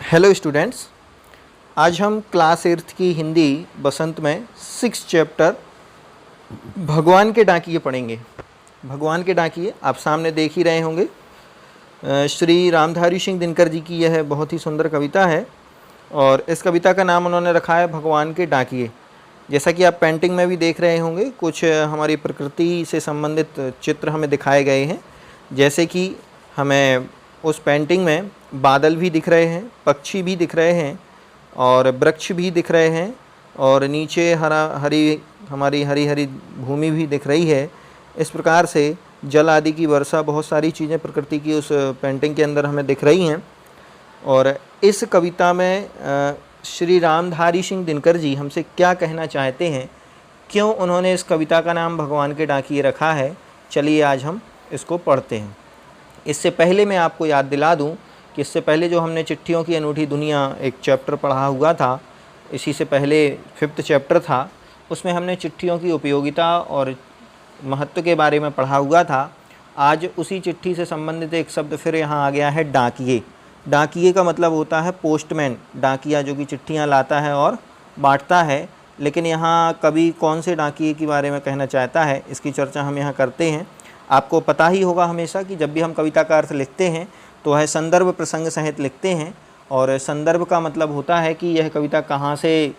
Hello students, आज हम class 8 की हिंदी बसंत में 6 चैप्टर भगवान के डाकिये पढ़ेंगे। भगवान के डाकिये आप सामने देख ही रहे होंगे। श्री रामधारी सिंह दिनकर जी की यह बहुत ही सुंदर कविता है और इस कविता का नाम उन्होंने रखा है भगवान के डाकिये। जैसा कि आप पेंटिंग में भी देख रहे होंगे, कुछ हमारी प्रकृति से संबंधित चित्र हमें दिखाए गए हैं। जैसे कि हमें उस पेंटिंग में बादल भी दिख रहे हैं, पक्षी भी दिख रहे हैं और वृक्ष भी दिख रहे हैं और नीचे हमारी हरी हरी भूमि भी दिख रही है। इस प्रकार से जल आदि की वर्षा, बहुत सारी चीज़ें प्रकृति की उस पेंटिंग के अंदर हमें दिख रही हैं। और इस कविता में श्री रामधारी सिंह दिनकर जी हमसे क्या कहना चाहते हैं, क्यों उन्होंने इस कविता का नाम भगवान के डाकिये रखा है, चलिए आज हम इसको पढ़ते हैं। इससे पहले मैं आपको याद दिला दूं कि इससे पहले जो हमने चिट्ठियों की अनूठी दुनिया एक चैप्टर पढ़ा हुआ था, इसी से पहले 5th चैप्टर था, उसमें हमने चिट्ठियों की उपयोगिता और महत्व के बारे में पढ़ा हुआ था। आज उसी चिट्ठी से संबंधित एक शब्द फिर यहाँ आ गया है, डाकिये। डाकिये का मतलब होता है पोस्टमैन, डाकिया जो कि चिट्ठियाँ लाता है और बांटता है। लेकिन यहाँ कवि कौन से डाकिये के बारे में कहना चाहता है, इसकी चर्चा हम यहाँ करते हैं। आपको पता ही होगा हमेशा कि जब भी हम कविता का अर्थ लिखते हैं तो वह संदर्भ प्रसंग सहित लिखते हैं। और संदर्भ का मतलब होता है कि यह कविता कहाँ से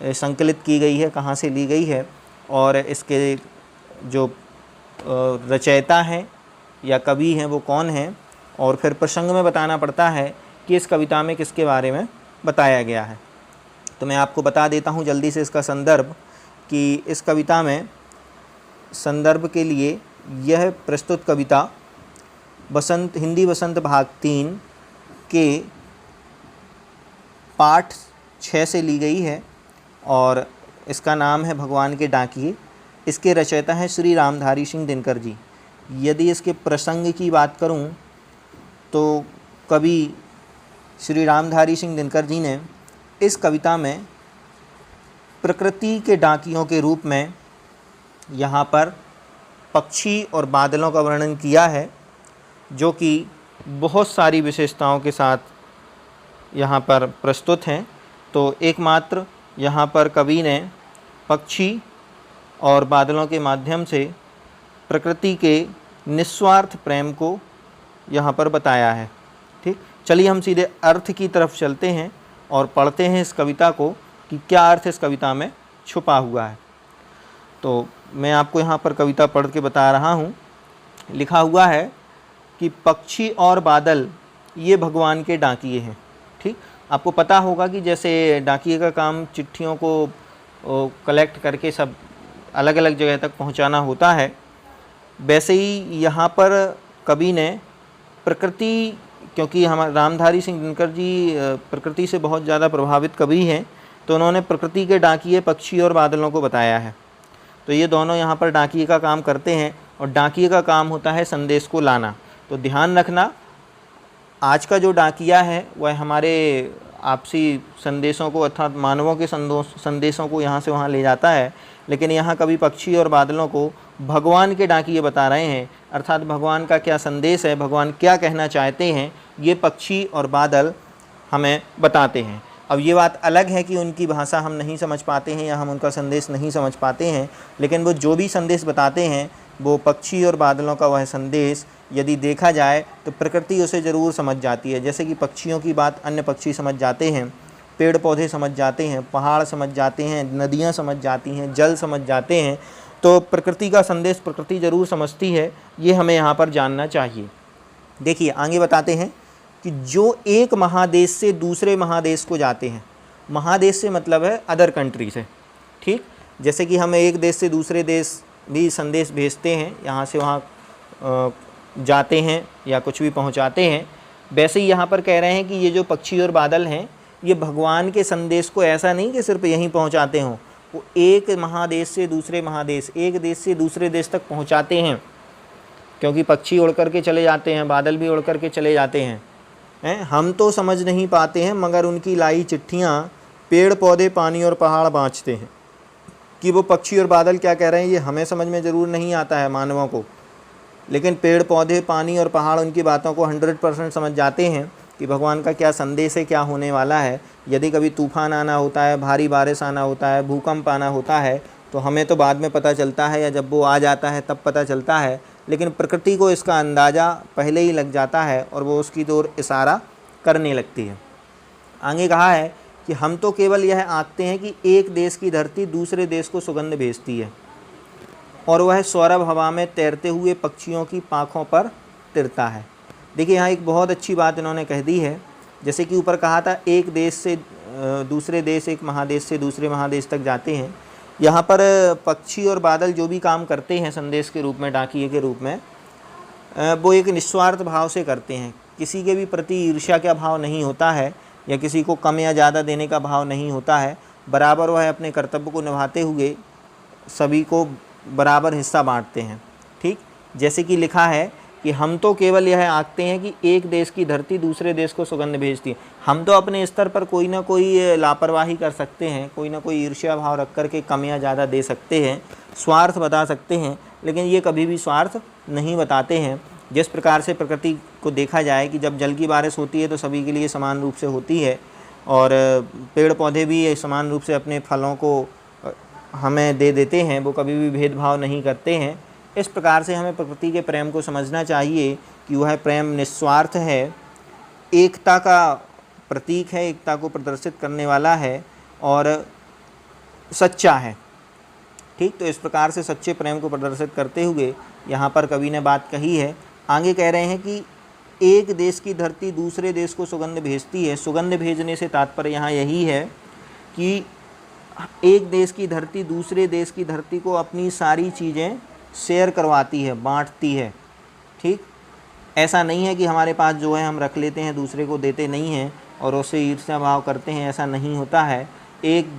संकलित की गई है, कहाँ से ली गई है, और इसके जो रचयिता हैं या कवि हैं वो कौन हैं। और फिर प्रसंग में बताना पड़ता है कि इस कविता में किसके बारे में बताया गया है। तो मैं आपको बता देता हूँ जल्दी से इसका संदर्भ, कि इस कविता में संदर्भ के लिए यह प्रस्तुत कविता हिंदी बसंत भाग 3 के पाठ 6 से ली गई है और इसका नाम है भगवान के डाकिये। इसके रचयिता हैं श्री रामधारी सिंह दिनकर जी। यदि इसके प्रसंग की बात करूं तो कवि श्री रामधारी सिंह दिनकर जी ने इस कविता में प्रकृति के डाकियों के रूप में यहाँ पर पक्षी और बादलों का वर्णन किया है, जो कि बहुत सारी विशेषताओं के साथ यहाँ पर प्रस्तुत हैं। तो एकमात्र यहाँ पर कवि ने पक्षी और बादलों के माध्यम से प्रकृति के निस्वार्थ प्रेम को यहाँ पर बताया है। ठीक, चलिए हम सीधे अर्थ की तरफ चलते हैं और पढ़ते हैं इस कविता को कि क्या अर्थ इस कविता में छुपा हुआ है। तो मैं आपको यहाँ पर कविता पढ़ के बता रहा हूँ। लिखा हुआ है कि पक्षी और बादल ये भगवान के डाकिये हैं। ठीक, आपको पता होगा कि जैसे डाकिये का काम चिट्ठियों को कलेक्ट करके सब अलग अलग जगह तक पहुँचाना होता है, वैसे ही यहाँ पर कवि ने प्रकृति, क्योंकि हमारे रामधारी सिंह दिनकर जी प्रकृति से बहुत ज़्यादा प्रभावित कवि हैं, तो उन्होंने प्रकृति के डाकिये पक्षी और बादलों को बताया है। तो ये दोनों यहाँ पर डाकिये का काम करते हैं और डाकिये का काम होता है संदेश को लाना। तो ध्यान रखना, आज का जो डाकिया है वह हमारे आपसी संदेशों को अर्थात मानवों के संदेशों को यहाँ से वहाँ ले जाता है, लेकिन यहाँ कभी पक्षी और बादलों को भगवान के डाकिये बता रहे हैं। अर्थात भगवान का क्या संदेश है, भगवान क्या कहना चाहते हैं, ये पक्षी और बादल हमें बताते हैं। अब ये बात अलग है कि उनकी भाषा हम नहीं समझ पाते हैं या हम उनका संदेश नहीं समझ पाते हैं, लेकिन वो जो भी संदेश बताते हैं वो पक्षी और बादलों का वह संदेश यदि देखा जाए तो प्रकृति उसे ज़रूर समझ जाती है। जैसे कि पक्षियों की बात अन्य पक्षी समझ जाते हैं, पेड़ पौधे समझ जाते हैं, पहाड़ समझ जाते हैं, नदियाँ समझ जाती हैं, जल समझ जाते हैं। तो प्रकृति का संदेश प्रकृति ज़रूर समझती है, ये हमें यहाँ पर जानना चाहिए। देखिए आगे बताते हैं कि जो एक महादेश से दूसरे महादेश को जाते हैं, महादेश से मतलब है अदर कंट्री से। ठीक, जैसे कि हम एक देश से दूसरे देश भी संदेश भेजते हैं, यहाँ से वहाँ जाते हैं या कुछ भी पहुँचाते हैं, वैसे ही यहाँ पर कह रहे हैं कि ये जो पक्षी और बादल हैं ये भगवान के संदेश को ऐसा नहीं कि सिर्फ यहीं पहुँचाते हों, वो एक महादेश से दूसरे महादेश, एक देश से दूसरे देश तक पहुँचाते हैं। क्योंकि पक्षी उड़ कर के चले जाते हैं, बादल भी उड़ कर के चले जाते हैं, हम तो समझ नहीं पाते हैं, मगर उनकी लाई चिट्ठियाँ पेड़ पौधे पानी और पहाड़ बाँचते हैं। कि वो पक्षी और बादल क्या कह रहे हैं ये हमें समझ में ज़रूर नहीं आता है मानवों को, लेकिन पेड़ पौधे पानी और पहाड़ उनकी बातों को 100% समझ जाते हैं कि भगवान का क्या संदेश है, क्या होने वाला है। यदि कभी तूफान आना होता है, भारी बारिश आना होता है, भूकंप आना होता है, तो हमें तो बाद में पता चलता है या जब वो आ जाता है तब पता चलता है, लेकिन प्रकृति को इसका अंदाज़ा पहले ही लग जाता है और वो उसकी ओर इशारा करने लगती है। आगे कहा है कि हम तो केवल यह आंकते हैं कि एक देश की धरती दूसरे देश को सुगंध भेजती है और वह सौरभ हवा में तैरते हुए पक्षियों की पाँखों पर तिरता है। देखिए यहाँ एक बहुत अच्छी बात इन्होंने कह दी है। जैसे कि ऊपर कहा था एक देश से दूसरे देश, एक महादेश से दूसरे महादेश तक जाते हैं, यहाँ पर पक्षी और बादल जो भी काम करते हैं संदेश के रूप में, डाकिये के रूप में, वो एक निस्वार्थ भाव से करते हैं। किसी के भी प्रति ईर्ष्या का भाव नहीं होता है या किसी को कम या ज़्यादा देने का भाव नहीं होता है। बराबर वह अपने कर्तव्य को निभाते हुए सभी को बराबर हिस्सा बांटते हैं। ठीक, जैसे कि लिखा है कि हम तो केवल यह आंकते हैं कि एक देश की धरती दूसरे देश को सुगंध भेजती है। हम तो अपने स्तर पर कोई ना कोई लापरवाही कर सकते हैं, कोई ना कोई ईर्ष्या भाव रख कर के कम या ज़्यादा दे सकते हैं, स्वार्थ बता सकते हैं, लेकिन ये कभी भी स्वार्थ नहीं बताते हैं। जिस प्रकार से प्रकृति को देखा जाए कि जब जल की बारिश होती है तो सभी के लिए समान रूप से होती है और पेड़ पौधे भी समान रूप से अपने फलों को हमें दे देते हैं, वो कभी भी भेदभाव नहीं करते हैं। इस प्रकार से हमें प्रकृति के प्रेम को समझना चाहिए कि वह प्रेम निस्वार्थ है, एकता का प्रतीक है, एकता को प्रदर्शित करने वाला है और सच्चा है। ठीक, तो इस प्रकार से सच्चे प्रेम को प्रदर्शित करते हुए यहाँ पर कवि ने बात कही है। आगे कह रहे हैं कि एक देश की धरती दूसरे देश को सुगंध भेजती है। सुगंध भेजने से तात्पर्य यहाँ यही है कि एक देश की धरती दूसरे देश की धरती को अपनी सारी चीज़ें शेयर करवाती है, बांटती है। ठीक, ऐसा नहीं है कि हमारे पास जो है हम रख लेते हैं, दूसरे को देते नहीं हैं और उससे ईर्ष्या भाव करते हैं, ऐसा नहीं होता है। एक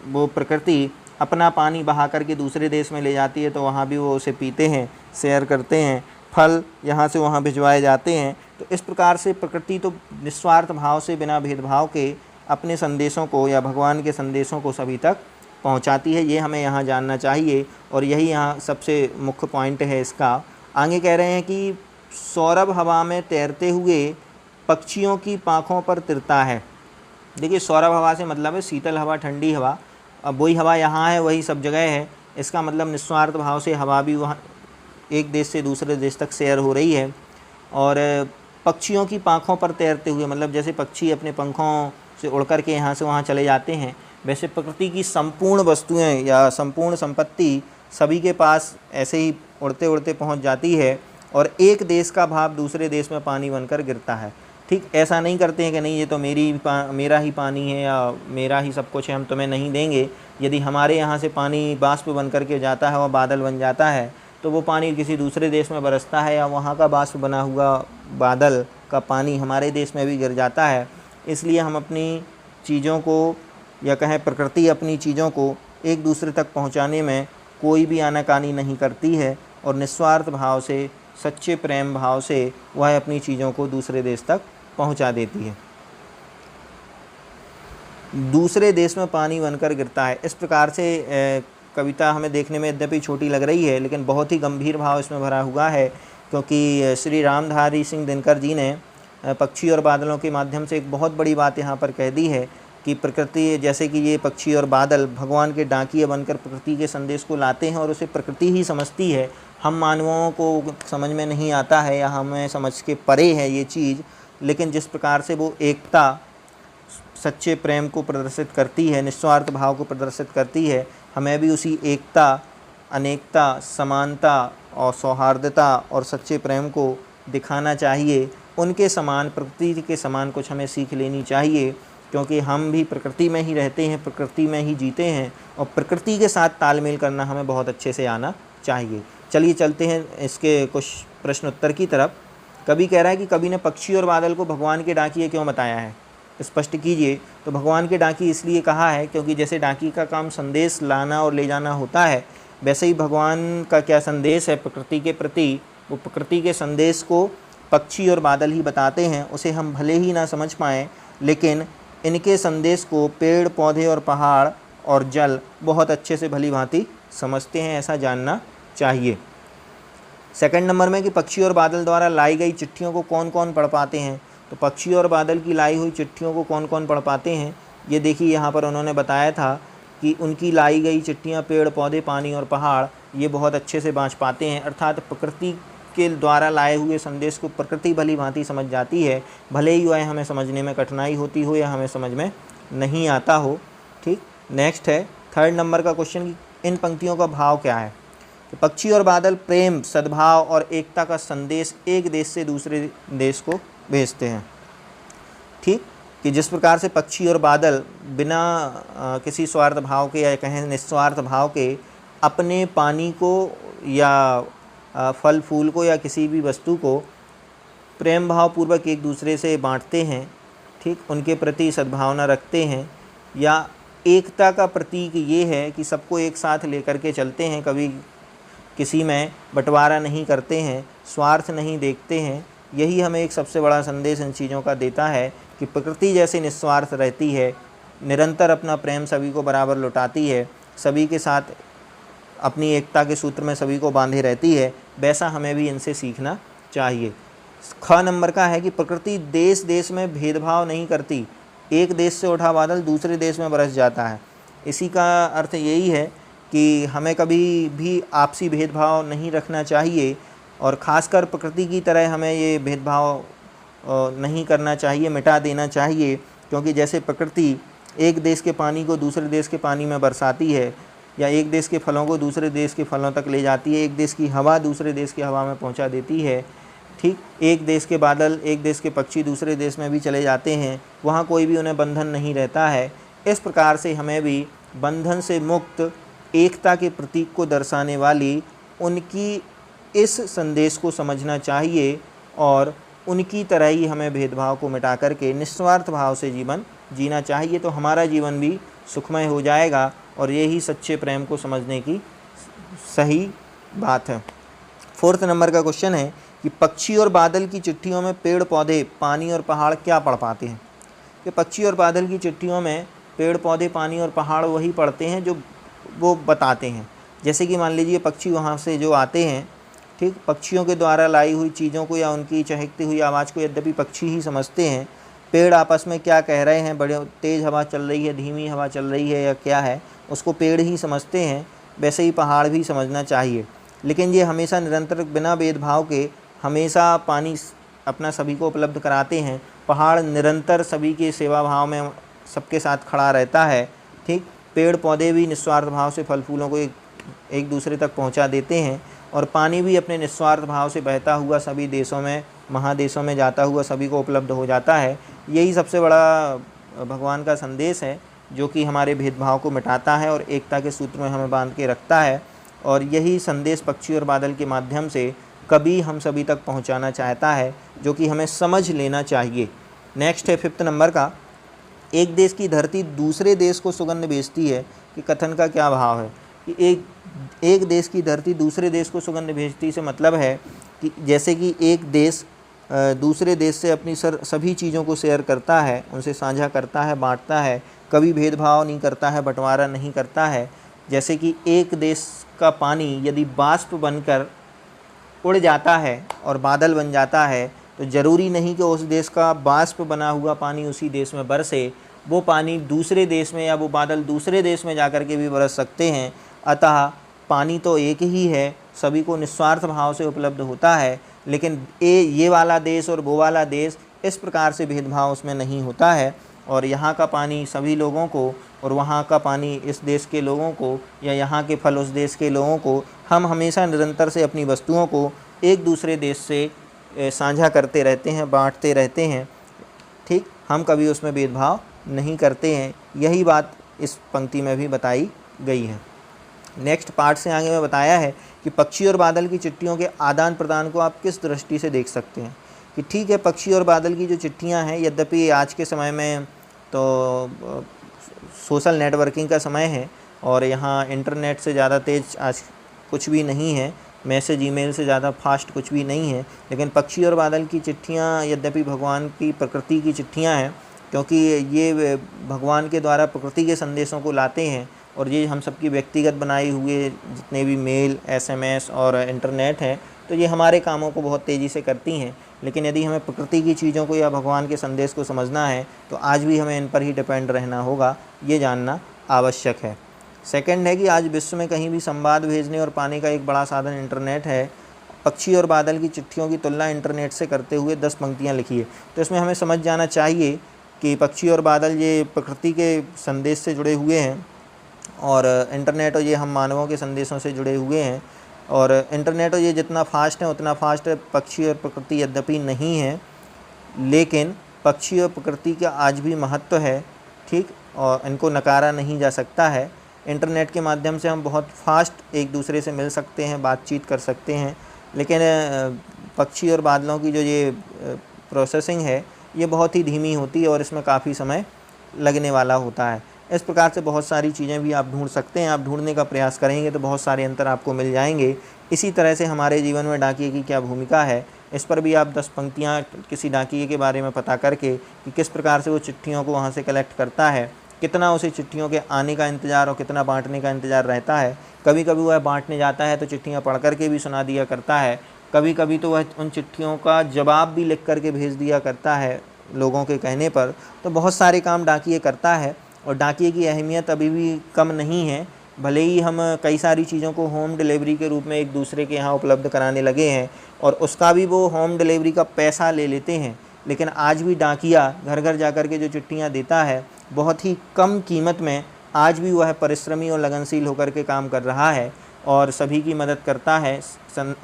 वो प्रकृति अपना पानी बहा करके दूसरे देश में ले जाती है तो वहाँ भी वो उसे पीते हैं, शेयर करते हैं, फल यहाँ से वहाँ भिजवाए जाते हैं। तो इस प्रकार से प्रकृति तो निस्वार्थ भाव से बिना भेदभाव के अपने संदेशों को या भगवान के संदेशों को सभी तक पहुँचाती है। ये हमें यहाँ जानना चाहिए और यही यहाँ सबसे मुख्य पॉइंट है इसका। आगे कह रहे हैं कि सौरभ हवा में तैरते हुए पक्षियों की पाँखों पर तिरता है। देखिए सौरभ हवा से मतलब है शीतल हवा, ठंडी हवा। अब वही हवा यहाँ है, वही सब जगह है। इसका मतलब निस्वार्थ भाव से हवा भी वहाँ एक देश से दूसरे देश तक शेयर हो रही है। और पक्षियों की पाँखों पर तैरते हुए मतलब जैसे पक्षी अपने पंखों से उड़ कर के यहाँ से वहाँ चले जाते हैं, वैसे प्रकृति की संपूर्ण वस्तुएं या संपूर्ण संपत्ति सभी के पास ऐसे ही उड़ते उड़ते पहुँच जाती है और एक देश का भाव दूसरे देश में पानी बनकर गिरता है। ठीक, ऐसा नहीं करते हैं कि नहीं ये तो मेरा ही पानी है या मेरा ही सब कुछ है, हम तुम्हें नहीं देंगे। यदि हमारे यहाँ से पानी बाष्प बन करके जाता है और बादल बन जाता है तो वो पानी किसी दूसरे देश में बरसता है या वहाँ का बाष्प बना हुआ बादल का पानी हमारे देश में भी गिर जाता है। इसलिए हम अपनी चीज़ों को या कहें प्रकृति अपनी चीज़ों को एक दूसरे तक पहुँचाने में कोई भी आनाकानी नहीं करती है और निस्वार्थ भाव से, सच्चे प्रेम भाव से वह अपनी चीज़ों को दूसरे देश तक पहुंचा देती है। दूसरे देश में पानी बनकर गिरता है। इस प्रकार से कविता हमें देखने में यद्यपि छोटी लग रही है लेकिन बहुत ही गंभीर भाव इसमें भरा हुआ है, क्योंकि श्री रामधारी सिंह दिनकर जी ने पक्षी और बादलों के माध्यम से एक बहुत बड़ी बात यहाँ पर कह दी है कि प्रकृति, जैसे कि ये पक्षी और बादल भगवान के डाकिये बनकर प्रकृति के संदेश को लाते हैं और उसे प्रकृति ही समझती है। हम मानवों को समझ में नहीं आता है या हमें समझ के परे है ये चीज़, लेकिन जिस प्रकार से वो एकता, सच्चे प्रेम को प्रदर्शित करती है, निस्वार्थ भाव को प्रदर्शित करती है, हमें भी उसी एकता, अनेकता, समानता और सौहार्दता और सच्चे प्रेम को दिखाना चाहिए। उनके समान, प्रकृति के समान कुछ हमें सीख लेनी चाहिए, क्योंकि हम भी प्रकृति में ही रहते हैं, प्रकृति में ही जीते हैं और प्रकृति के साथ तालमेल करना हमें बहुत अच्छे से आना चाहिए। चलिए चलते हैं इसके कुछ प्रश्न उत्तर की तरफ। कवि कह रहा है कि कवि ने पक्षी और बादल को भगवान के डाकिये क्यों बताया है, स्पष्ट कीजिए। तो भगवान के डाकिये इसलिए कहा है क्योंकि जैसे डाकिये का काम संदेश लाना और ले जाना होता है, वैसे ही भगवान का क्या संदेश है प्रकृति के प्रति, वो प्रकृति के संदेश को पक्षी और बादल ही बताते हैं। उसे हम भले ही ना समझ पाएँ, लेकिन इनके संदेश को पेड़ पौधे और पहाड़ और जल बहुत अच्छे से भली भांति समझते हैं, ऐसा जानना चाहिए। सेकंड नंबर में कि पक्षी और बादल द्वारा लाई गई चिट्ठियों को कौन कौन पढ़ पाते हैं, तो पक्षी और बादल की लाई हुई चिट्ठियों को कौन कौन पढ़ पाते हैं, ये देखिए यहाँ पर उन्होंने बताया था कि उनकी लाई गई चिट्ठियाँ पेड़ पौधे पानी और पहाड़ ये बहुत अच्छे से बाँच पाते हैं। अर्थात प्रकृति के द्वारा लाए हुए संदेश को प्रकृति भली भांति समझ जाती है, भले ही वह हमें समझने में कठिनाई होती हो या हमें समझ में नहीं आता हो। ठीक, नेक्स्ट है 3rd नंबर का क्वेश्चन कि इन पंक्तियों का भाव क्या है। तो पक्षी और बादल प्रेम, सद्भाव और एकता का संदेश एक देश से दूसरे देश को भेजते हैं। ठीक, कि जिस प्रकार से पक्षी और बादल बिना किसी स्वार्थ भाव के या कहें निस्वार्थ भाव के अपने पानी को या फल फूल को या किसी भी वस्तु को प्रेम भाव पूर्वक एक दूसरे से बांटते हैं, ठीक, उनके प्रति सद्भावना रखते हैं, या एकता का प्रतीक ये है कि सबको एक साथ लेकर के चलते हैं, कभी किसी में बंटवारा नहीं करते हैं, स्वार्थ नहीं देखते हैं। यही हमें एक सबसे बड़ा संदेश इन चीज़ों का देता है कि प्रकृति जैसे निस्वार्थ रहती है, निरंतर अपना प्रेम सभी को बराबर लुटाती है, सभी के साथ अपनी एकता के सूत्र में सभी को बांधे रहती है, वैसा हमें भी इनसे सीखना चाहिए। ख नंबर का है कि प्रकृति देश देश में भेदभाव नहीं करती, एक देश से उठा बादल दूसरे देश में बरस जाता है। इसी का अर्थ यही है कि हमें कभी भी आपसी भेदभाव नहीं रखना चाहिए और ख़ासकर प्रकृति की तरह हमें ये भेदभाव नहीं करना चाहिए, मिटा देना चाहिए। क्योंकि जैसे प्रकृति एक देश के पानी को दूसरे देश के पानी में बरसाती है, या एक देश के फलों को दूसरे देश के फलों तक ले जाती है, एक देश की हवा दूसरे देश की हवा में पहुंचा देती है, ठीक, एक देश के बादल एक देश के पक्षी दूसरे देश में भी चले जाते हैं, वहाँ कोई भी उन्हें बंधन नहीं रहता है। इस प्रकार से हमें भी बंधन से मुक्त एकता के प्रतीक को दर्शाने वाली उनकी इस संदेश को समझना चाहिए और उनकी तरह ही हमें भेदभाव को मिटा करके निस्वार्थ भाव से जीवन जीना चाहिए। तो हमारा जीवन भी सुखमय हो जाएगा और यही सच्चे प्रेम को समझने की सही बात है। 4th नंबर का क्वेश्चन है कि पक्षी और बादल की चिट्ठियों में पेड़ पौधे पानी और पहाड़ क्या पढ़ पाते हैं। कि पक्षी और बादल की चिट्ठियों में पेड़ पौधे पानी और पहाड़ वही पढ़ते हैं जो वो बताते हैं। जैसे कि मान लीजिए पक्षी वहाँ से जो आते हैं, ठीक, पक्षियों के द्वारा लाई हुई चीज़ों को या उनकी चहकती हुई आवाज़ को यद्यपि पक्षी ही समझते हैं, पेड़ आपस में क्या कह रहे हैं, बड़े तेज़ हवा चल रही है, धीमी हवा चल रही है या क्या है, उसको पेड़ ही समझते हैं। वैसे ही पहाड़ भी समझना चाहिए। लेकिन ये हमेशा निरंतर बिना भेदभाव के हमेशा पानी अपना सभी को उपलब्ध कराते हैं। पहाड़ निरंतर सभी के सेवा भाव में सबके साथ खड़ा रहता है। ठीक, पेड़ पौधे भी निस्वार्थ भाव से फल फूलों को एक दूसरे तक पहुंचा देते हैं और पानी भी अपने निस्वार्थ भाव से बहता हुआ सभी देशों में महादेशों में जाता हुआ सभी को उपलब्ध हो जाता है। यही सबसे बड़ा भगवान का संदेश है जो कि हमारे भेदभाव को मिटाता है और एकता के सूत्र में हमें बांध के रखता है। और यही संदेश पक्षी और बादल के माध्यम से कभी हम सभी तक पहुंचाना चाहता है, जो कि हमें समझ लेना चाहिए। नेक्स्ट है 5th नंबर का, एक देश की धरती दूसरे देश को सुगंध भेजती है। कि कथन का क्या भाव है कि एक देश की धरती दूसरे देश को सुगंध भेजती से मतलब है कि जैसे कि एक देश दूसरे देश से अपनी सभी चीज़ों को शेयर करता है, उनसे साझा करता है, बांटता है, कभी भेदभाव नहीं करता है, बंटवारा नहीं करता है। जैसे कि एक देश का पानी यदि बाष्प बनकर उड़ जाता है और बादल बन जाता है, तो ज़रूरी नहीं कि उस देश का बाष्प बना हुआ पानी उसी देश में बरसे। वो पानी दूसरे देश में या वो बादल दूसरे देश में जाकर के भी बरस सकते हैं। अतः पानी तो एक ही है, सभी को निस्वार्थ भाव से उपलब्ध होता है। लेकिन ये वाला देश और वो वाला देश, इस प्रकार से भेदभाव उसमें नहीं होता है। और यहाँ का पानी सभी लोगों को और वहाँ का पानी इस देश के लोगों को या यहाँ के फल उस देश के लोगों को, हम हमेशा निरंतर से अपनी वस्तुओं को एक दूसरे देश से साझा करते रहते हैं, बांटते रहते हैं। ठीक, हम कभी उसमें भेदभाव नहीं करते हैं। यही बात इस पंक्ति में भी बताई गई है। नेक्स्ट पार्ट से आगे में बताया है कि पक्षी और बादल की चिट्ठियों के आदान प्रदान को आप किस दृष्टि से देख सकते हैं। कि ठीक है, पक्षी और बादल की जो चिट्ठियां हैं, यद्यपि आज के समय में तो सोशल नेटवर्किंग का समय है और यहाँ इंटरनेट से ज़्यादा तेज़ आज कुछ भी नहीं है, मैसेज ईमेल से ज़्यादा फास्ट कुछ भी नहीं है। लेकिन पक्षी और बादल की चिट्ठियाँ यद्यपि भगवान की प्रकृति की चिट्ठियाँ हैं, क्योंकि ये भगवान के द्वारा प्रकृति के संदेशों को लाते हैं। और ये हम सबकी व्यक्तिगत बनाई हुए जितने भी मेल, SMS और इंटरनेट हैं, तो ये हमारे कामों को बहुत तेज़ी से करती हैं। लेकिन यदि हमें प्रकृति की चीज़ों को या भगवान के संदेश को समझना है तो आज भी हमें इन पर ही डिपेंड रहना होगा, ये जानना आवश्यक है। सेकंड है कि आज विश्व में कहीं भी संवाद भेजने और पाने का एक बड़ा साधन इंटरनेट है। पक्षी और बादल की चिट्ठियों की तुलना इंटरनेट से करते हुए 10 पंक्तियाँ लिखिए। तो इसमें हमें समझ जाना चाहिए कि पक्षी और बादल ये प्रकृति के संदेश से जुड़े हुए हैं और इंटरनेट और ये हम मानवों के संदेशों से जुड़े हुए हैं। और इंटरनेट और ये जितना फास्ट है उतना फास्ट पक्षी और प्रकृति यद्यपि नहीं है, लेकिन पक्षी और प्रकृति का आज भी महत्व है, ठीक, और इनको नकारा नहीं जा सकता है। इंटरनेट के माध्यम से हम बहुत फास्ट एक दूसरे से मिल सकते हैं, बातचीत कर सकते हैं, लेकिन पक्षी और बादलों की जो ये प्रोसेसिंग है ये बहुत ही धीमी होती है और इसमें काफ़ी समय लगने वाला होता है। इस प्रकार से बहुत सारी चीज़ें भी आप ढूंढ सकते हैं। आप ढूंढने का प्रयास करेंगे तो बहुत सारे अंतर आपको मिल जाएंगे। इसी तरह से हमारे जीवन में डाकिये की क्या भूमिका है, इस पर भी आप 10 पंक्तियाँ किसी डाकिये के बारे में पता करके कि किस प्रकार से वो चिट्ठियों को वहाँ से कलेक्ट करता है, कितना उसे चिट्ठियों के आने का इंतज़ार और कितना बांटने का इंतज़ार रहता है। कभी कभी वह बांटने जाता है तो चिट्ठियाँ पढ़ करके भी सुना दिया करता है, कभी कभी तो वह उन चिट्ठियों का जवाब भी लिख करके भेज दिया करता है लोगों के कहने पर। तो बहुत सारे काम डाकिये करता है और डाकिये की अहमियत अभी भी कम नहीं है। भले ही हम कई सारी चीज़ों को होम डिलीवरी के रूप में एक दूसरे के यहाँ उपलब्ध कराने लगे हैं और उसका भी वो होम डिलीवरी का पैसा ले लेते हैं, लेकिन आज भी डाकिया घर घर जाकर के जो चिट्ठियाँ देता है बहुत ही कम कीमत में आज भी वह परिश्रमी और लगनशील होकर के काम कर रहा है और सभी की मदद करता है,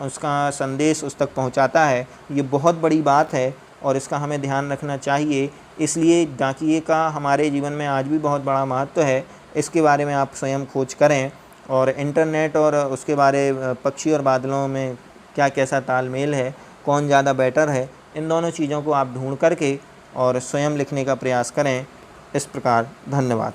उसका संदेश उस तक पहुंचाता है। ये बहुत बड़ी बात है और इसका हमें ध्यान रखना चाहिए। इसलिए डाकिये का हमारे जीवन में आज भी बहुत बड़ा महत्व है। इसके बारे में आप स्वयं खोज करें और इंटरनेट और उसके बारे पक्षी और बादलों में क्या कैसा तालमेल है, कौन ज़्यादा बेटर है, इन दोनों चीज़ों को आप ढूंढ करके और स्वयं लिखने का प्रयास करें। इस प्रकार धन्यवाद।